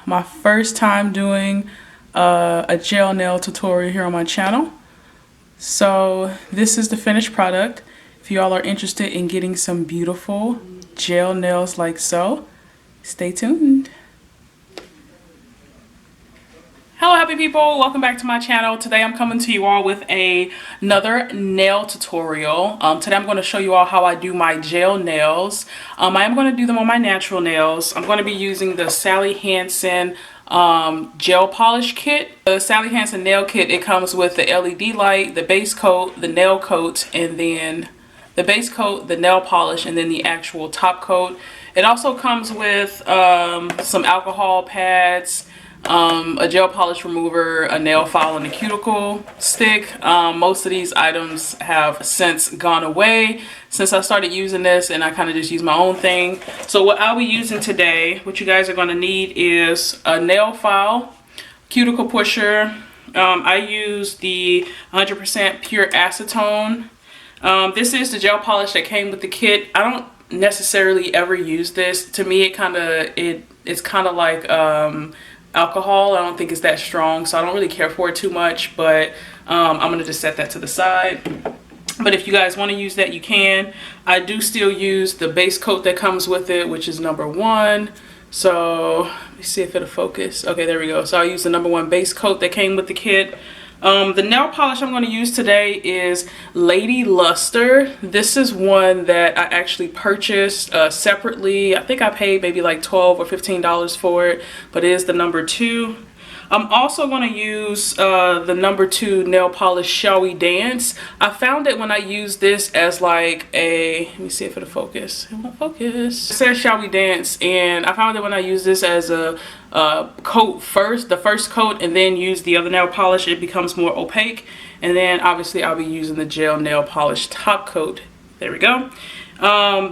my first time doing a gel nail tutorial here on my channel. So this is the finished product. If you all are interested in getting some beautiful gel nails like so, stay tuned. Hello happy people, welcome back to my channel. Today I'm coming to you all with another nail tutorial. Today I'm going to show you all how I do my gel nails. I am going to do them on my natural nails. I'm going to be using the Sally Hansen gel polish kit. The Sally Hansen nail kit, it comes with the LED light, the base coat, the nail coat, and then the base coat, the nail polish, and then the actual top coat. It also comes with some alcohol pads, a gel polish remover, a nail file, and a cuticle stick. Most of these items have since gone away since I started using this, and I kind of just use my own thing. So what I'll be using today, what you guys are going to need, is a nail file, cuticle pusher. I use the 100% pure acetone. This is the gel polish that came with the kit. I don't necessarily ever use this. To me, it's kind of like alcohol. I don't think it's that strong, so I don't really care for it too much, but I'm gonna just set that to the side. But if you guys want to use that, you can. I do still use the base coat that comes with it, which is #1. So let me see if it'll focus. Okay, there we go. So I'll use the #1 base coat that came with the kit. The nail polish I'm going to use today is Lady Luster. This is one that I actually purchased separately. I think I paid maybe like $12 or $15 for it, but it is the #2. I'm also going to use the #2 nail polish Shall We Dance. I found it when I used this as like a, let me see if it'll focus. It won't focus. It says Shall We Dance, and I found it when I used this as a coat first, the first coat, and then use the other nail polish, it becomes more opaque. And then obviously I'll be using the gel nail polish top coat. There we go.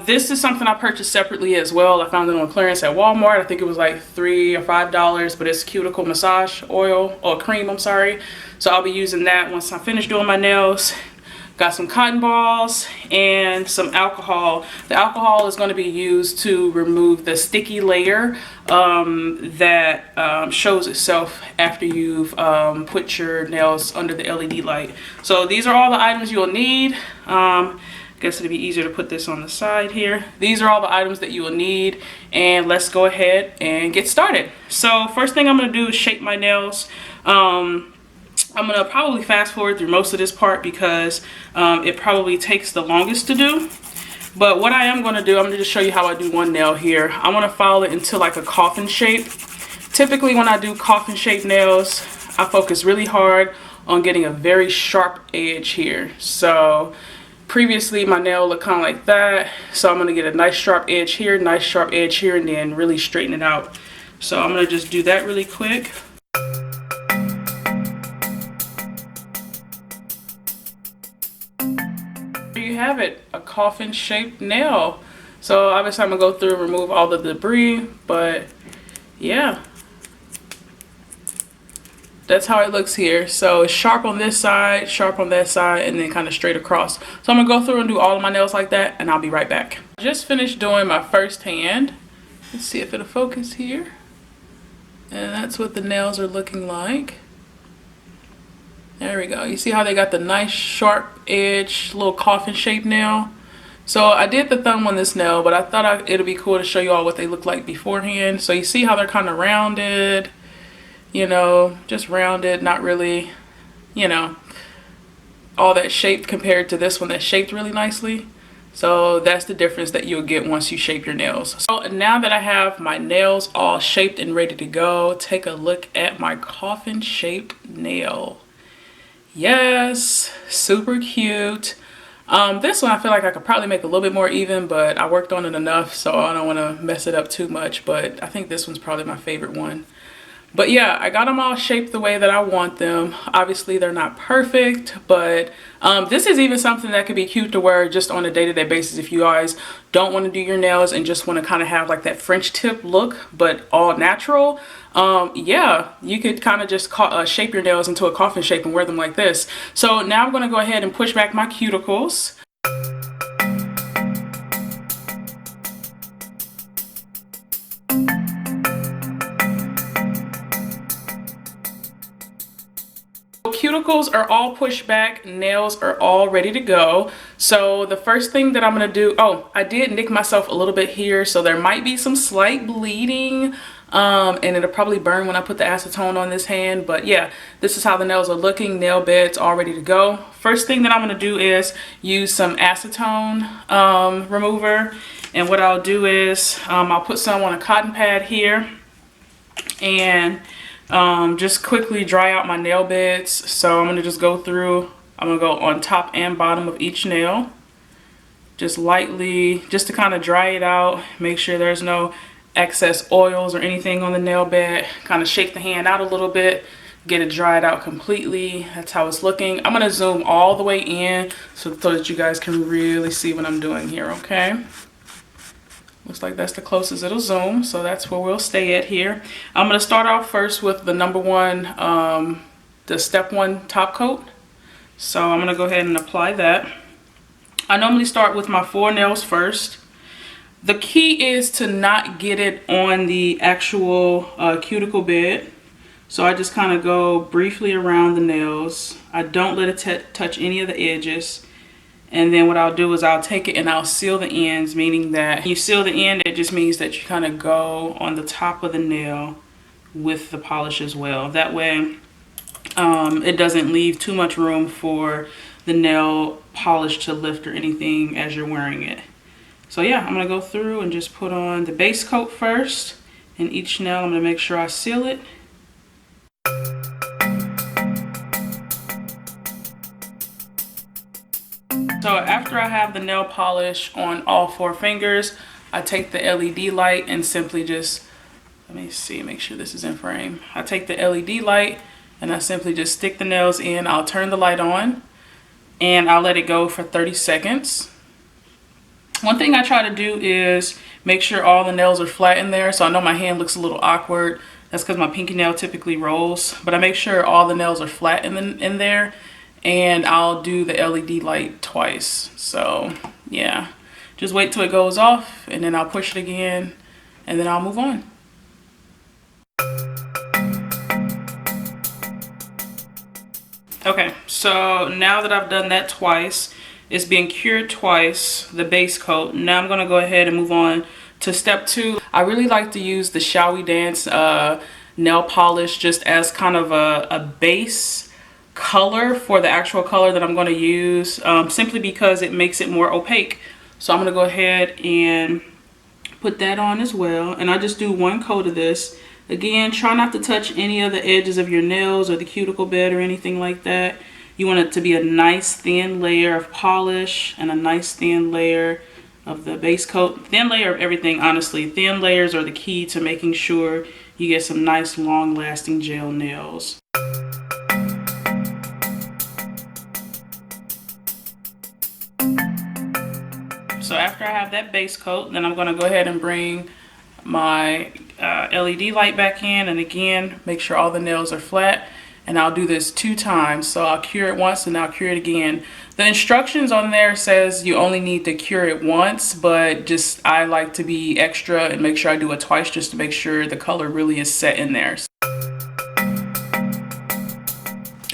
This is something I purchased separately as well. I found it on clearance at Walmart. I think it was like $3 or $5, but it's cuticle massage oil, or cream, I'm sorry. So I'll be using that once I finish doing my nails. Got some cotton balls and some alcohol. The alcohol is going to be used to remove the sticky layer that shows itself after you've put your nails under the LED light. So these are all the items you'll need. Guess it'd be easier to put this on the side here. These are all the items that you will need, and let's go ahead and get started. So first thing I'm going to do is shape my nails. I'm going to probably fast forward through most of this part because it probably takes the longest to do. But what I am going to do, I'm going to just show you how I do one nail here. I want to follow it into like a coffin shape. Typically when I do coffin shaped nails, I focus really hard on getting a very sharp edge here. So previously my nail looked kind of like that. So I'm going to get a nice sharp edge here, nice sharp edge here, and then really straighten it out. So I'm going to just do that really quick. There you have it, a coffin shaped nail. So obviously I'm gonna go through and remove all the debris, but yeah, that's how it looks here. So it's sharp on this side, sharp on that side, and then kind of straight across. So I'm gonna go through and do all of my nails like that, and I'll be right back. Just finished doing my first hand. Let's see if it'll focus here. And that's what the nails are looking like. There we go. You see how they got the nice sharp edge, little coffin shaped nail? So I did the thumb on this nail, but I thought it'd be cool to show you all what they look like beforehand. So you see how they're kind of rounded, you know, just rounded, not really, you know, all that shaped compared to this one that's shaped really nicely. So that's the difference that you'll get once you shape your nails. So now that I have my nails all shaped and ready to go, take a look at my coffin shaped nail. Yes, super cute. This one I feel like I could probably make a little bit more even, but I worked on it enough, so I don't want to mess it up too much. But I think this one's probably my favorite one. But yeah, I got them all shaped the way that I want them. Obviously they're not perfect, but this is even something that could be cute to wear just on a day-to-day basis if you guys don't want to do your nails and just want to kind of have like that French tip look, but all natural. Yeah, you could kind of just shape your nails into a coffin shape and wear them like this. So now I'm going to go ahead and push back my cuticles. cuticles are all pushed back, nails are all ready to go. So the first thing that I'm gonna do, oh, I did nick myself a little bit here, so there might be some slight bleeding, and it'll probably burn when I put the acetone on this hand. But yeah, this is how the nails are looking. Nail beds all ready to go. First thing that I'm gonna do is use some acetone remover, and what I'll do is I'll put some on a cotton pad here and just quickly dry out my nail beds. So I'm gonna just go through, I'm gonna go on top and bottom of each nail, just lightly, just to kind of dry it out, make sure there's no excess oils or anything on the nail bed. Kind of shake the hand out a little bit, get it dried out completely. That's how it's looking. I'm gonna zoom all the way in so that you guys can really see what I'm doing here, okay? Looks like that's the closest it'll zoom, so that's where we'll stay at here. I'm gonna start off first with the number one, the step one top coat. So I'm gonna go ahead and apply that. I normally start with my 4 nails first. The key is to not get it on the actual cuticle bed. So I just kind of go briefly around the nails. I don't let it touch any of the edges. And then what I'll do is I'll take it and I'll seal the ends, meaning that when you seal the end, it just means that you kind of go on the top of the nail with the polish as well. That way it doesn't leave too much room for the nail polish to lift or anything as you're wearing it. So yeah, I'm gonna go through and just put on the base coat first, and each nail I'm gonna make sure I seal it. So after I have the nail polish on all 4 fingers, I take the LED light and simply just, let me see, make sure this is in frame. I take the LED light and I simply just stick the nails in. I'll turn the light on and I'll let it go for 30 seconds. One thing I try to do is make sure all the nails are flat in there. So I know my hand looks a little awkward. That's because my pinky nail typically rolls, but I make sure all the nails are flat in there. And I'll do the LED light twice. So yeah, just wait till it goes off and then I'll push it again and then I'll move on. Okay, so now that I've done that twice, it's being cured twice, the base coat. Now I'm gonna go ahead and move on to step 2. I really like to use the Shall We Dance nail polish just as kind of a base color for the actual color that I'm going to use, simply because it makes it more opaque. So I'm going to go ahead and put that on as well, and I just do 1 coat of this. Again, try not to touch any of the edges of your nails or the cuticle bed or anything like that. You want it to be a nice thin layer of polish and a nice thin layer of the base coat. Thin layer of everything, honestly. Thin layers are the key to making sure you get some nice long lasting gel nails. So after I have that base coat, then I'm going to go ahead and bring my LED light back in, and again make sure all the nails are flat, and I'll do this 2 times. So I'll cure it once and I'll cure it again. The instructions on there says you only need to cure it once, but just I like to be extra and make sure I do it twice just to make sure the color really is set in there.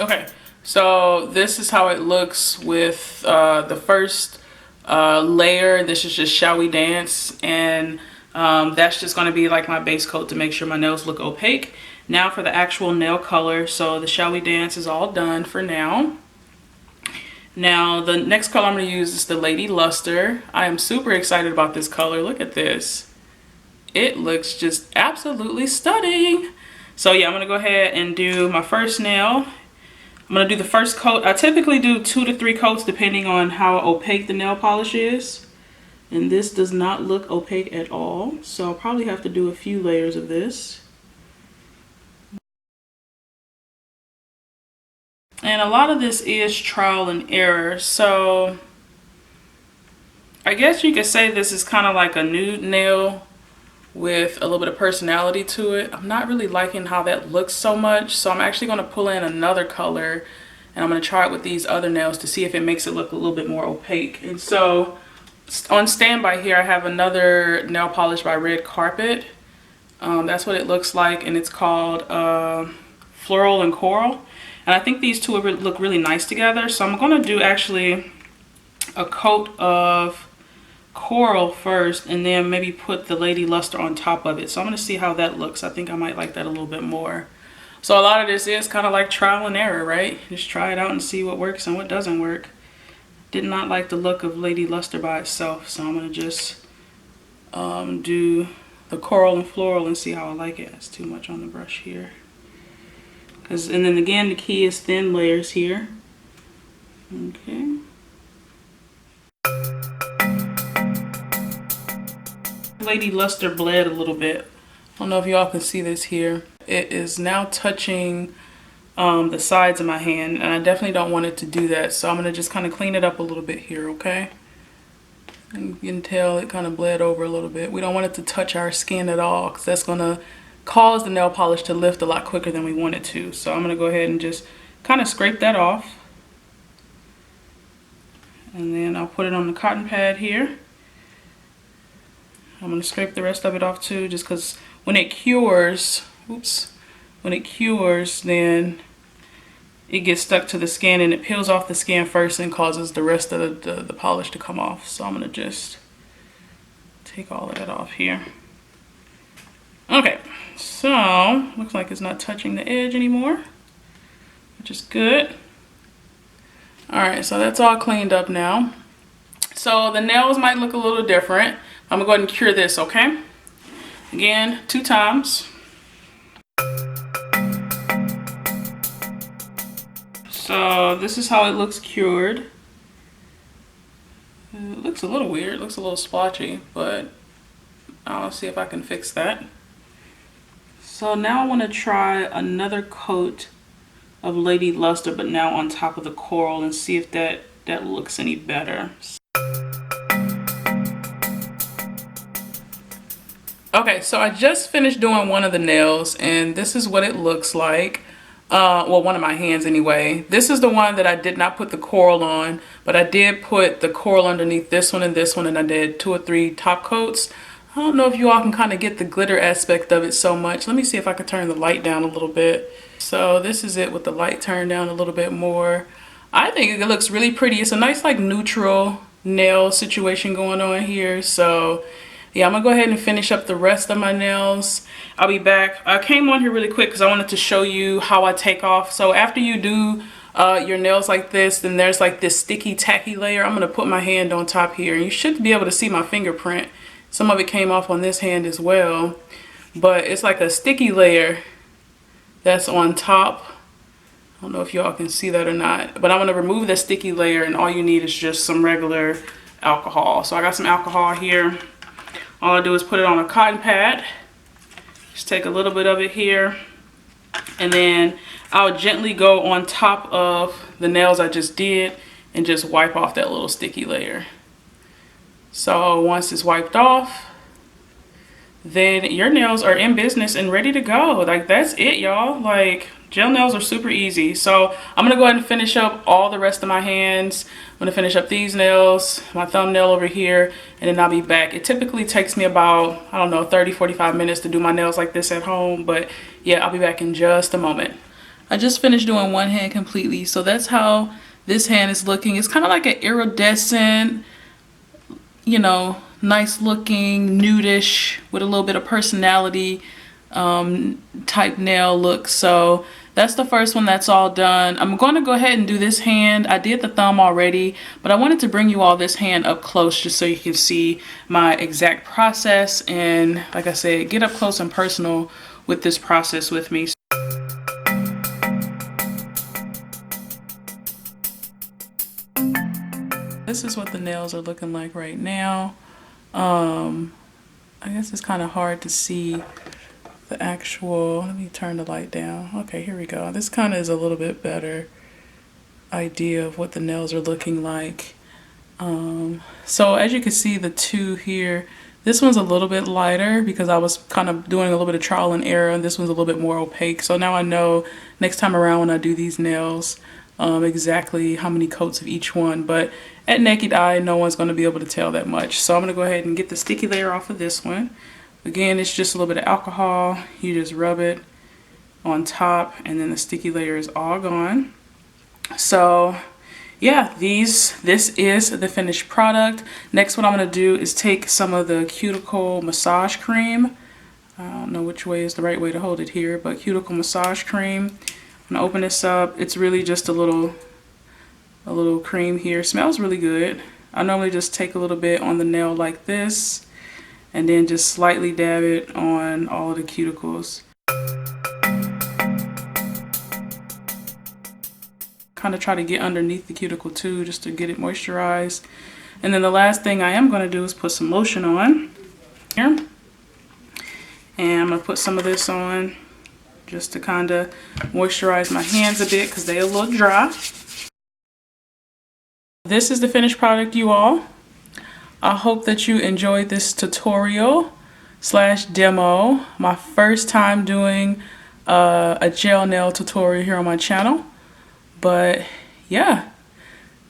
Okay, so this is how it looks with the first layer. This is just Shall We Dance, and that's just going to be like my base coat to make sure my nails look opaque. Now for the actual nail color. So the Shall We Dance is all done for now. Now the next color I'm going to use is the Lady Luster. I am super excited about this color. Look at this. It looks just absolutely stunning. So yeah, I'm going to go ahead and do my first nail. I'm going to do the first coat. I typically do 2 to 3 coats depending on how opaque the nail polish is. And this does not look opaque at all. So I'll probably have to do a few layers of this. And a lot of this is trial and error. So I guess you could say this is kind of like a nude nail with a little bit of personality to it. I'm not really liking how that looks so much, so I'm actually going to pull in another color and I'm going to try it with these other nails to see if it makes it look a little bit more opaque. And so on standby here I have another nail polish by Red Carpet. That's what it looks like, and it's called Floral and Coral. And I think these two would look really nice together. So I'm going to do actually a coat of coral first and then maybe put the Lady Luster on top of it. So I'm going to see how that looks. I think I might like that a little bit more. So a lot of this is kind of like trial and error, right? Just try it out and see what works and what doesn't work. Did not like the look of Lady Luster by itself, so I'm going to just do the coral and floral and see how I like it. It's too much on the brush here. And then again, the key is thin layers here. Okay. Lady Luster bled a little bit. I don't know if y'all can see this here. It is now touching the sides of my hand, and I definitely don't want it to do that. So I'm going to just kind of clean it up a little bit here, okay? And you can tell it kind of bled over a little bit. We don't want it to touch our skin at all because that's going to cause the nail polish to lift a lot quicker than we want it to. So I'm going to go ahead and just kind of scrape that off. And then I'll put it on the cotton pad here. I'm going to scrape the rest of it off too, just because when it cures, when it cures, then it gets stuck to the skin and it peels off the skin first and causes the rest of the polish to come off. So I'm going to just take all of that off here. Okay, so looks like it's not touching the edge anymore, which is good. Alright, so that's all cleaned up now. So the nails might look a little different. I'm going to go ahead and cure this, okay? Again, 2 times. So this is how it looks cured. It looks a little weird, it looks a little splotchy, but I'll see if I can fix that. So now I want to try another coat of Lady Luster, but now on top of the coral, and see if that looks any better. Okay, so I just finished doing one of the nails, and this is what it looks like. Well, one of my hands anyway. This is the one that I did not put the coral on, but I did put the coral underneath this one, and I did 2 or 3 top coats. I don't know if you all can kind of get the glitter aspect of it so much. Let me see if I can turn the light down a little bit. So this is it with the light turned down a little bit more. I think it looks really pretty. It's a nice like neutral nail situation going on here. So yeah, I'm gonna go ahead and finish up the rest of my nails. I'll be back. I came on here really quick because I wanted to show you how I take off. So after you do your nails like this, then there's like this sticky tacky layer. I'm gonna put my hand on top here, and you should be able to see my fingerprint. Some of it came off on this hand as well, but it's like a sticky layer that's on top. I don't know if y'all can see that or not, but I'm gonna remove the sticky layer, and all you need is just some regular alcohol. So I got some alcohol here. All I do is put it on a cotton pad. Just take a little bit of it here, and then I'll gently go on top of the nails I just did and just wipe off that little sticky layer. So once it's wiped off, then your nails are in business and ready to go. Like, that's it, y'all. Like, gel nails are super easy. So I'm gonna go ahead and finish up all the rest of my hands. I'm gonna finish up these nails, my thumbnail over here, and then I'll be back. It typically takes me about, I don't know, 30-45 minutes to do my nails like this at home, but yeah, I'll be back in just a moment. I just finished doing one hand completely, so that's how this hand is looking. It's kind of like an iridescent, you know, nice looking, nudish, with a little bit of personality type nail look. So that's the first one that's all done. I'm going to go ahead and do this hand. I did the thumb already, but I wanted to bring you all this hand up close just so you can see my exact process, and like I said, get up close and personal with this process with me. This is what the nails are looking like right now. I guess it's kind of hard to see the actual, let me turn the light down. Okay, here we go. This kind of is a little bit better idea of what the nails are looking like. So as you can see, the two here, this one's a little bit lighter because I was kind of doing a little bit of trial and error, and this one's a little bit more opaque. So now I know next time around when I do these nails, exactly how many coats of each one, but at naked eye no one's going to be able to tell that much. So I'm going to go ahead and get the sticky layer off of this one. Again, it's just a little bit of alcohol. You just rub it on top, and then the sticky layer is all gone. So yeah, this is the finished product. Next, what I'm going to do is take some of the cuticle massage cream. I don't know which way is the right way to hold it here, but cuticle massage cream. I'm going to open this up. It's really just a little cream here. Smells really good. I normally just take a little bit on the nail like this and then just slightly dab it on all of the cuticles. Kind of try to get underneath the cuticle too, just to get it moisturized. And then the last thing I am going to do is put some lotion on here. And I'm going to put some of this on just to kind of moisturize my hands a bit because they're a little dry. This is the finished product, you all. I hope that you enjoyed this tutorial slash demo. My first time doing a gel nail tutorial here on my channel. But yeah,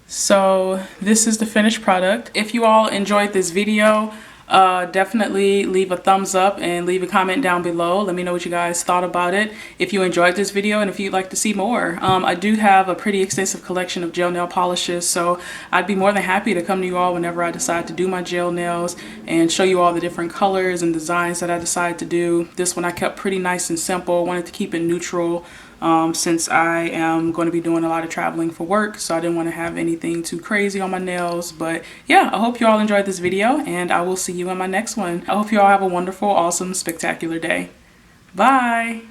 so this is the finished product. If you all enjoyed this video, definitely leave a thumbs up and leave a comment down below. Let me know what you guys thought about it. If you enjoyed this video and if you'd like to see more, I do have a pretty extensive collection of gel nail polishes, so I'd be more than happy to come to you all whenever I decide to do my gel nails and show you all the different colors and designs that I decide to do. This one I kept pretty nice and simple. Wanted to keep it neutral. Since I am going to be doing a lot of traveling for work, so I didn't want to have anything too crazy on my nails. But yeah, I hope you all enjoyed this video, and I will see you in my next one. I hope you all have a wonderful, awesome, spectacular day. Bye!